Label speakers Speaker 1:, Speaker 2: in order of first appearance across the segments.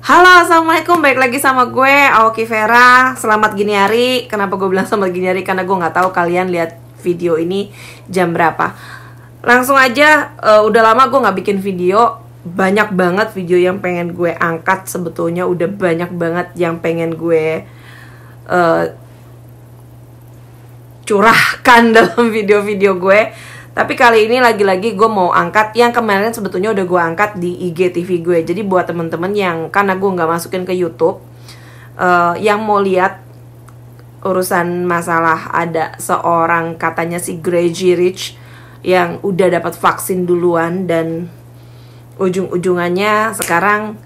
Speaker 1: Halo, assalamualaikum. Balik lagi sama gue, Aoki Vera. Selamat gini hari. Kenapa gue bilang selamat gini hari? Karena gue nggak tahu kalian lihat video ini jam berapa. Langsung aja, udah lama gue nggak bikin video. Banyak banget video yang pengen gue angkat. Sebetulnya udah banyak banget yang pengen gue curahkan dalam video-video gue. Tapi kali ini lagi-lagi gue mau angkat yang kemarin sebetulnya udah gue angkat di IGTV gue. Jadi buat temen-temen yang, karena gue nggak masukin ke YouTube, yang mau lihat urusan masalah ada seorang katanya si Crazy Rich yang udah dapat vaksin duluan dan ujung-ujungannya sekarang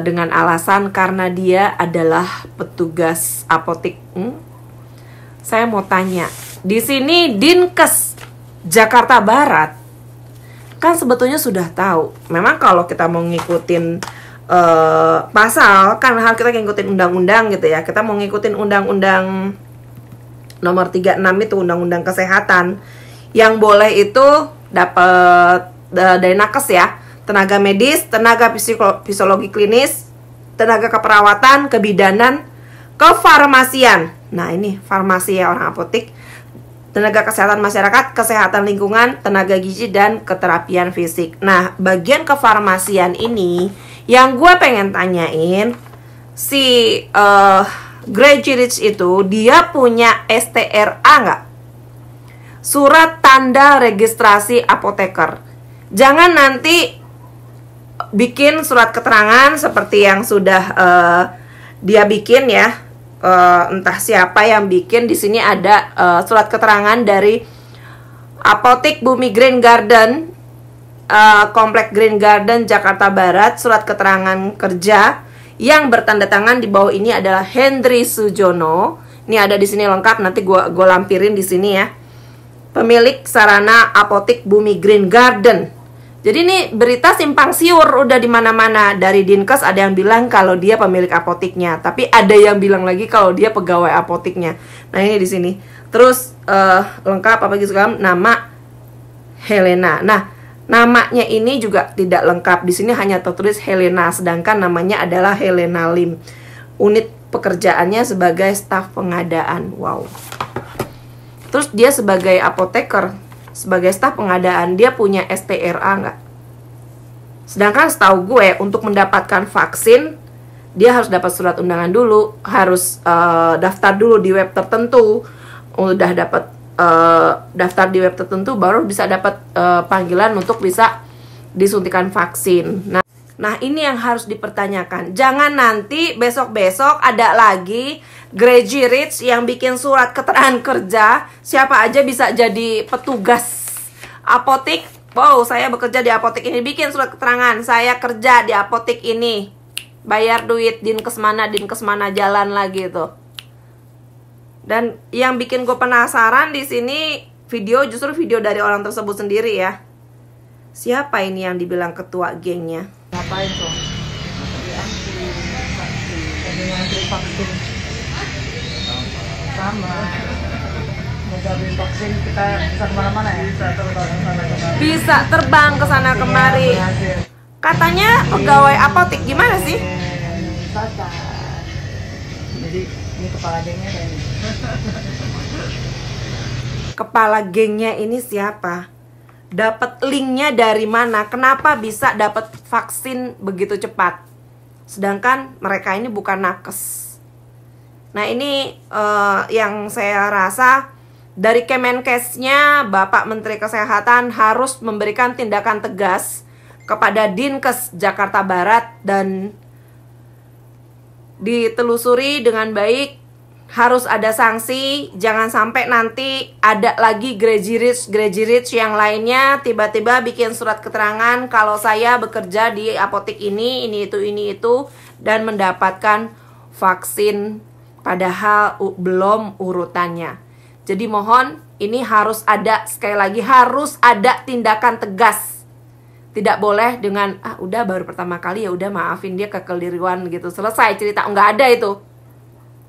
Speaker 1: dengan alasan karena dia adalah petugas apotik. Saya mau tanya, di sini Dinkes Jakarta Barat kan sebetulnya sudah tahu. Memang kalau kita mau ngikutin pasal, kan hal kita ngikutin undang-undang gitu ya. Kita mau ngikutin undang-undang nomor 36 itu, undang-undang kesehatan. Yang boleh itu dapat dari nakes ya, tenaga medis, tenaga psikologi klinis, tenaga keperawatan, kebidanan, kefarmasian. Nah ini farmasi ya, orang apotik, tenaga kesehatan masyarakat, kesehatan lingkungan, tenaga gizi, dan keterapian fisik. Nah, bagian kefarmasian ini yang gue pengen tanyain, si Crazy Rich itu dia punya STRA nggak? Surat tanda registrasi apoteker. Jangan nanti bikin surat keterangan seperti yang sudah dia bikin ya. Entah siapa yang bikin. Di sini ada surat keterangan dari Apotik Bumi Green Garden, Komplek Green Garden Jakarta Barat. Surat keterangan kerja yang bertanda tangan di bawah ini adalah Hendry Sujono. Ini ada di sini lengkap, nanti gua lampirin di sini ya. Pemilik sarana Apotik Bumi Green Garden. Jadi ini berita simpang siur udah di mana-mana. Dari Dinkes ada yang bilang kalau dia pemilik apotiknya, tapi ada yang bilang lagi kalau dia pegawai apotiknya. Nah ini di sini. Terus lengkap apa gitu kan? Nama Helena. Nah namanya ini juga tidak lengkap. Di sini hanya tertulis Helena, sedangkan namanya adalah Helena Lim. Unit pekerjaannya sebagai staf pengadaan. Wow. Terus dia sebagai apoteker, sebagai staf pengadaan, dia punya STRA nggak? Sedangkan setahu gue untuk mendapatkan vaksin dia harus dapat surat undangan dulu, harus daftar dulu di web tertentu. Udah dapat daftar di web tertentu baru bisa dapat panggilan untuk bisa disuntikan vaksin. Nah ini yang harus dipertanyakan. Jangan nanti besok-besok ada lagi Crazy Rich yang bikin surat keterangan kerja, siapa aja bisa jadi petugas apotik. Wow, saya bekerja di apotik ini, bikin surat keterangan, saya kerja di apotik ini, bayar duit, dinkes mana jalan lagi tuh. Dan yang bikin gue penasaran di sini justru video dari orang tersebut sendiri ya. Siapa ini yang dibilang ketua gengnya?
Speaker 2: Ngapain tuh? Antri vaksin. Sama. Mencari vaksin kita bisa kemana-mana ya?
Speaker 1: Bisa terbang ke sana kemari. Katanya pegawai apotik, gimana sih?
Speaker 2: Bisa. Jadi ini kepala gengnya kayak ini.
Speaker 1: Kepala gengnya ini siapa? Dapat linknya dari mana? Kenapa bisa dapat vaksin begitu cepat? Sedangkan mereka ini bukan nakes. Nah ini yang saya rasa dari Kemenkesnya, Bapak Menteri Kesehatan harus memberikan tindakan tegas kepada Dinkes Jakarta Barat dan ditelusuri dengan baik. Harus ada sanksi, jangan sampai nanti ada lagi Crazy Rich yang lainnya tiba-tiba bikin surat keterangan kalau saya bekerja di apotik ini itu dan mendapatkan vaksin padahal belum urutannya. Jadi mohon ini harus ada, sekali lagi harus ada tindakan tegas. Tidak boleh dengan udah baru pertama kali ya udah maafin dia kekeliruan gitu, selesai cerita. Nggak ada itu.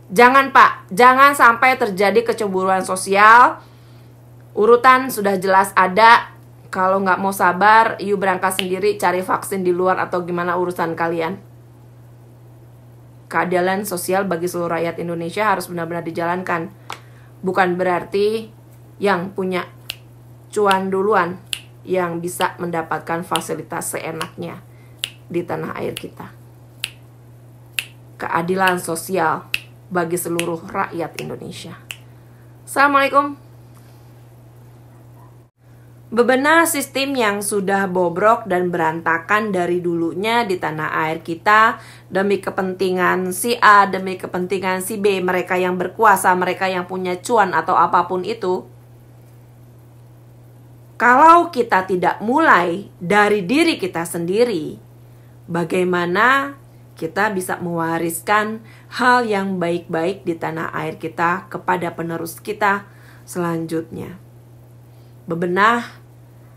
Speaker 1: Jangan Pak, jangan sampai terjadi kecemburuan sosial. Urutan sudah jelas ada. Kalau nggak mau sabar, you berangkat sendiri cari vaksin di luar atau gimana urusan kalian. keadilan sosial bagi seluruh rakyat Indonesia harus benar-benar dijalankan. Bukan berarti yang punya cuan duluan yang bisa mendapatkan fasilitas seenaknya di tanah air kita. Keadilan sosial bagi seluruh rakyat Indonesia. Assalamualaikum. Bebenah sistem yang sudah bobrok dan berantakan dari dulunya di tanah air kita demi kepentingan si A, demi kepentingan si B, mereka yang berkuasa, mereka yang punya cuan atau apapun itu. Kalau kita tidak mulai dari diri kita sendiri, bagaimana kita bisa mewariskan hal yang baik-baik di tanah air kita kepada penerus kita selanjutnya? Bebenah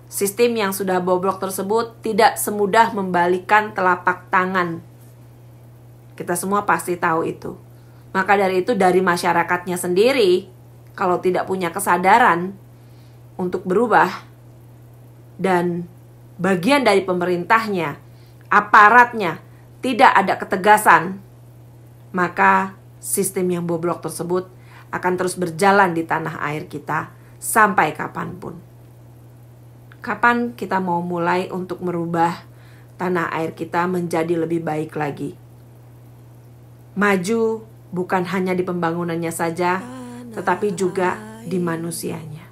Speaker 1: sistem yang sudah bobrok tersebut tidak semudah membalikkan telapak tangan. Kita semua pasti tahu itu. Maka dari itu, dari masyarakatnya sendiri, kalau tidak punya kesadaran untuk berubah, dan bagian dari pemerintahnya, aparatnya, tidak ada ketegasan, maka sistem yang bobrok tersebut akan terus berjalan di tanah air kita sampai kapanpun. Kapan kita mau mulai untuk merubah tanah air kita menjadi lebih baik lagi? Maju bukan hanya di pembangunannya saja, tetapi juga di manusianya.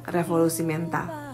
Speaker 1: Revolusi mental.